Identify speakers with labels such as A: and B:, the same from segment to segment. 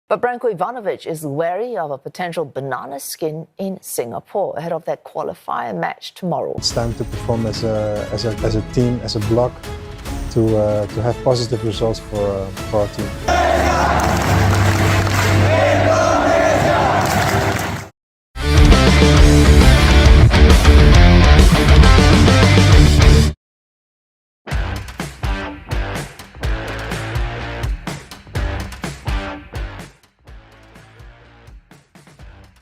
A: But Branko Ivanovic is wary of a potential banana skin in Singapore ahead of that qualifier match tomorrow.
B: It's time to perform as a team, as a block, to have positive results for our team.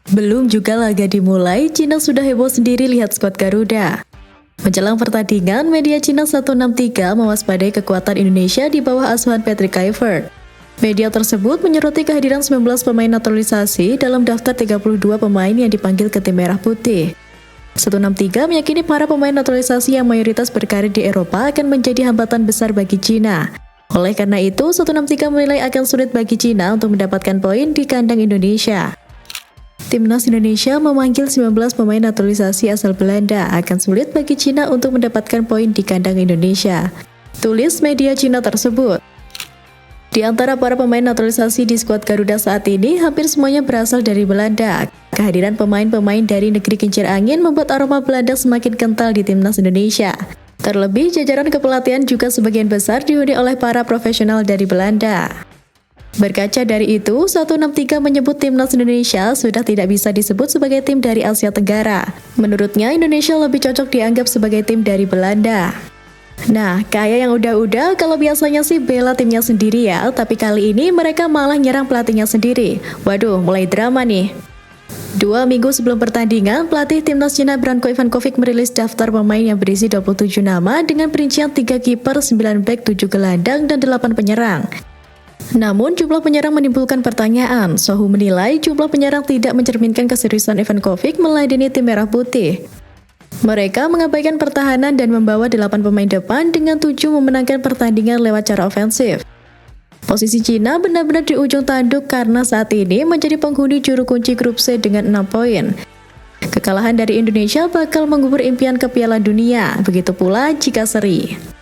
C: Belum juga laga dimulai, Cina sudah heboh sendiri lihat skuad Garuda. Menjelang pertandingan, media Cina 163 mewaspadai kekuatan Indonesia di bawah asuhan Patrick Kluivert. Media tersebut menyoroti kehadiran 19 pemain naturalisasi dalam daftar 32 pemain yang dipanggil ke tim Merah Putih. 163 meyakini para pemain naturalisasi yang mayoritas berkarir di Eropa akan menjadi hambatan besar bagi Cina. Oleh karena itu, 163 menilai akan sulit bagi Cina untuk mendapatkan poin di kandang Indonesia. Timnas Indonesia memanggil 19 pemain naturalisasi asal Belanda, akan sulit bagi Cina untuk mendapatkan poin di kandang Indonesia, tulis media Cina tersebut. Di antara para pemain naturalisasi di skuad Garuda saat ini, hampir semuanya berasal dari Belanda. Kehadiran pemain-pemain dari negeri kincir angin membuat aroma Belanda semakin kental di Timnas Indonesia. Terlebih, jajaran kepelatihan juga sebagian besar dihuni oleh para profesional dari Belanda. Berkaca dari itu, 163 menyebut Timnas Indonesia sudah tidak bisa disebut sebagai tim dari Asia Tenggara. Menurutnya, Indonesia lebih cocok dianggap sebagai tim dari Belanda. Nah, kayak yang udah-udah, kalau biasanya sih bela timnya sendiri ya, tapi kali ini mereka malah nyerang pelatihnya sendiri. Waduh, mulai drama nih. 2 minggu sebelum pertandingan, pelatih Timnas Cina Branko Ivanovic merilis daftar pemain yang berisi 27 nama dengan perincian 3 kiper, 9 bek, 7 gelandang, dan 8 penyerang. Namun, jumlah penyerang menimbulkan pertanyaan. Sohu menilai jumlah penyerang tidak mencerminkan keseriusan Ivanovic meladeni tim Merah Putih. Mereka mengabaikan pertahanan dan membawa 8 pemain depan dengan 7 memenangkan pertandingan lewat cara ofensif. Posisi Cina benar-benar di ujung tanduk karena saat ini menjadi penghuni juru kunci grup C dengan 6 poin. Kekalahan dari Indonesia bakal mengubur impian ke Piala Dunia, begitu pula jika seri.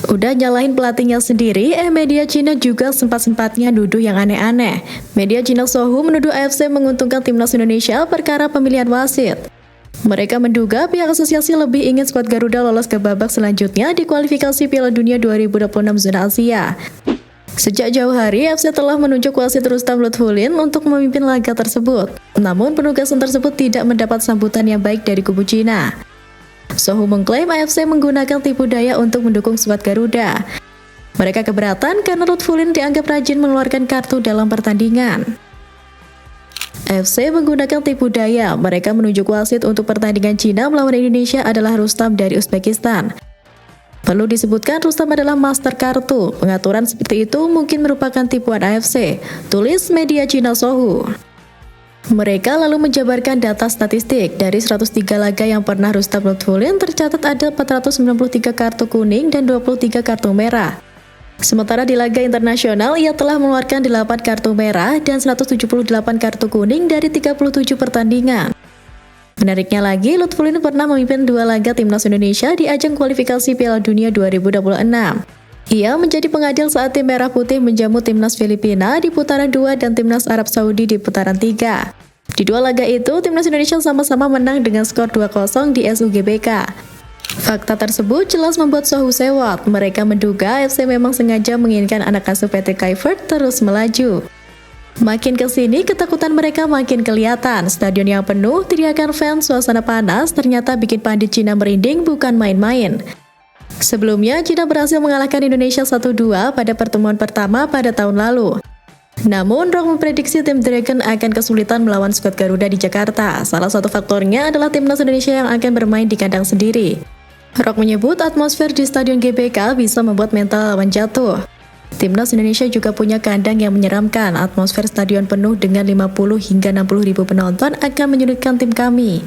C: Udah nyalahin pelatihnya sendiri, media Cina juga sempat-sempatnya nuduh yang aneh-aneh. Media Cina Sohu menuduh AFC menguntungkan Timnas Indonesia perkara pemilihan wasit. Mereka menduga pihak asosiasi lebih ingin skuad Garuda lolos ke babak selanjutnya di kualifikasi Piala Dunia 2026 zona Asia. Sejak jauh hari, AFC telah menunjuk wasit Rustam Lutfulin untuk memimpin laga tersebut. Namun penugasan tersebut tidak mendapat sambutan yang baik dari kubu Cina. Sohu mengklaim AFC menggunakan tipu daya untuk mendukung skuad Garuda. Mereka keberatan karena Lutfulin dianggap rajin mengeluarkan kartu dalam pertandingan. AFC menggunakan tipu daya. Mereka menunjuk wasit untuk pertandingan Cina melawan Indonesia adalah Rustam dari Uzbekistan. Perlu disebutkan Rustam adalah master kartu. Pengaturan seperti itu mungkin merupakan tipuan AFC, tulis media Cina Sohu. Mereka lalu menjabarkan data statistik. Dari 103 laga yang pernah Rustam Lutfulin, tercatat ada 493 kartu kuning dan 23 kartu merah. Sementara di laga internasional, ia telah mengeluarkan 8 kartu merah dan 178 kartu kuning dari 37 pertandingan. Menariknya lagi, Lutfulin pernah memimpin 2 laga Timnas Indonesia di ajang kualifikasi Piala Dunia 2026. Ia menjadi pengadil saat tim Merah Putih menjamu Timnas Filipina di putaran 2 dan Timnas Arab Saudi di putaran 3. Di 2 laga itu, Timnas Indonesia sama-sama menang dengan skor 2-0 di SUGBK. Fakta tersebut jelas membuat Sohu sewot. Mereka menduga AFC memang sengaja menginginkan anak asuh Patrick Kluivert terus melaju. Makin kesini, ketakutan mereka makin kelihatan. Stadion yang penuh, teriakan fans, suasana panas, ternyata bikin pandit Cina merinding bukan main-main. Sebelumnya, Cina berhasil mengalahkan Indonesia 1-2 pada pertemuan pertama pada tahun lalu. Namun, Rock memprediksi tim Dragon akan kesulitan melawan skuad Garuda di Jakarta. Salah satu faktornya adalah Timnas Indonesia yang akan bermain di kandang sendiri. Rock menyebut atmosfer di Stadion GBK bisa membuat mental lawan jatuh. Timnas Indonesia juga punya kandang yang menyeramkan. Atmosfer stadion penuh dengan 50 hingga 60 ribu penonton akan menyulitkan tim kami.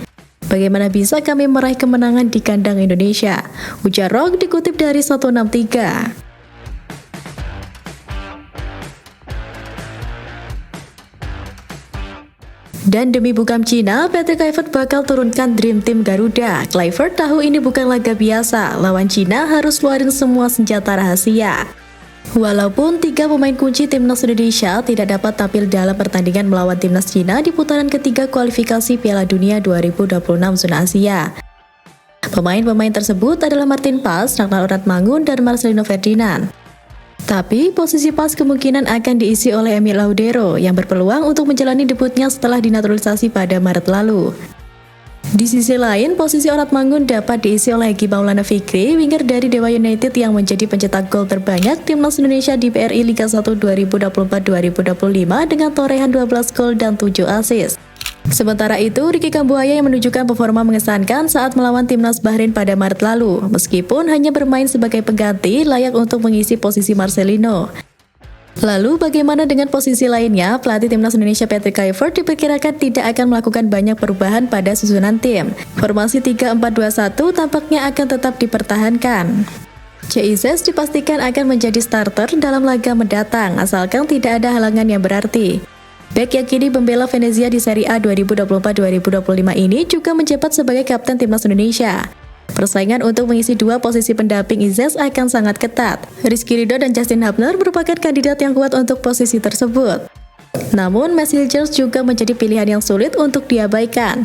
C: Bagaimana bisa kami meraih kemenangan di kandang Indonesia? Ujar Rock dikutip dari 163. Dan demi bukam Cina, Patrick Kluivert bakal turunkan Dream Team Garuda. Kluivert tahu ini bukan laga biasa, lawan Cina harus keluarin semua senjata rahasia. Walaupun 3 pemain kunci timnas Indonesia tidak dapat tampil dalam pertandingan melawan timnas Cina di putaran ketiga kualifikasi Piala Dunia 2026 zona Asia. Pemain-pemain tersebut adalah Martin Pas, Ragnar Oratmangun, dan Marcelino Ferdinand. Tapi posisi Pas kemungkinan akan diisi oleh Emil Laudero yang berpeluang untuk menjalani debutnya setelah dinaturalisasi pada Maret lalu. Di sisi lain, posisi Oratmangun dapat diisi oleh Egy Maulana Fikri, winger dari Dewa United yang menjadi pencetak gol terbanyak timnas Indonesia di BRI Liga 1 2024-2025 dengan torehan 12 gol dan 7 assist. Sementara itu, Ricky Kambuaya yang menunjukkan performa mengesankan saat melawan timnas Bahrain pada Maret lalu, meskipun hanya bermain sebagai pengganti layak untuk mengisi posisi Marcelino. Lalu bagaimana dengan posisi lainnya? Pelatih timnas Indonesia Patrick Kluivert diperkirakan tidak akan melakukan banyak perubahan pada susunan tim. Formasi 3-4-2-1 tampaknya akan tetap dipertahankan. Ceizes dipastikan akan menjadi starter dalam laga mendatang, asalkan tidak ada halangan yang berarti. Bek yang kini membela Venezia di Serie A 2024-2025 ini juga menjabat sebagai kapten timnas Indonesia. Persaingan untuk mengisi 2 posisi pendamping Izes akan sangat ketat. Rizky Ridho dan Justin Hubner merupakan kandidat yang kuat untuk posisi tersebut. Namun, Mads Hilgers juga menjadi pilihan yang sulit untuk diabaikan.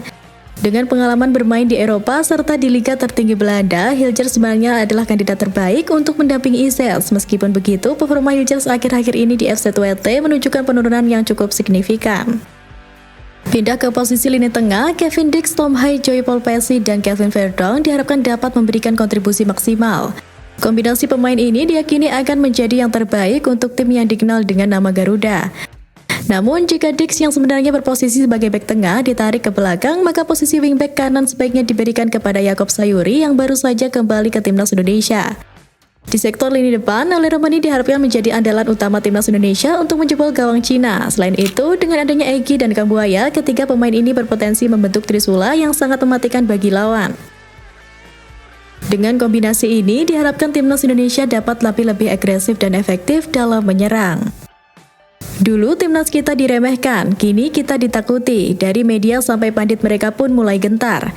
C: Dengan pengalaman bermain di Eropa serta di Liga tertinggi Belanda, Hilgers sebenarnya adalah kandidat terbaik untuk mendampingi Izes. Meskipun begitu, performa Hilgers akhir-akhir ini di FC Twente menunjukkan penurunan yang cukup signifikan. Pindah ke posisi lini tengah, Kevin Dix, Tom Hai, Joey Paul Pesci, dan Kevin Verdonk diharapkan dapat memberikan kontribusi maksimal. Kombinasi pemain ini diyakini akan menjadi yang terbaik untuk tim yang dikenal dengan nama Garuda. Namun, jika Dix yang sebenarnya berposisi sebagai bek tengah ditarik ke belakang, maka posisi wingback kanan sebaiknya diberikan kepada Yaakob Sayuri yang baru saja kembali ke timnas Indonesia. Di sektor lini depan, Ali Rahmani diharapkan menjadi andalan utama timnas Indonesia untuk menjebol gawang Cina. Selain itu, dengan adanya Egy dan Kambuaya, ketiga pemain ini berpotensi membentuk trisula yang sangat mematikan bagi lawan. Dengan kombinasi ini, diharapkan timnas Indonesia dapat lebih agresif dan efektif dalam menyerang. Dulu timnas kita diremehkan, kini kita ditakuti. Dari media sampai pandit mereka pun mulai gentar.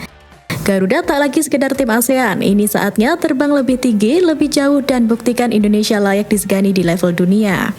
C: Garuda tak lagi sekedar tim ASEAN, ini saatnya terbang lebih tinggi, lebih jauh dan buktikan Indonesia layak disegani di level dunia.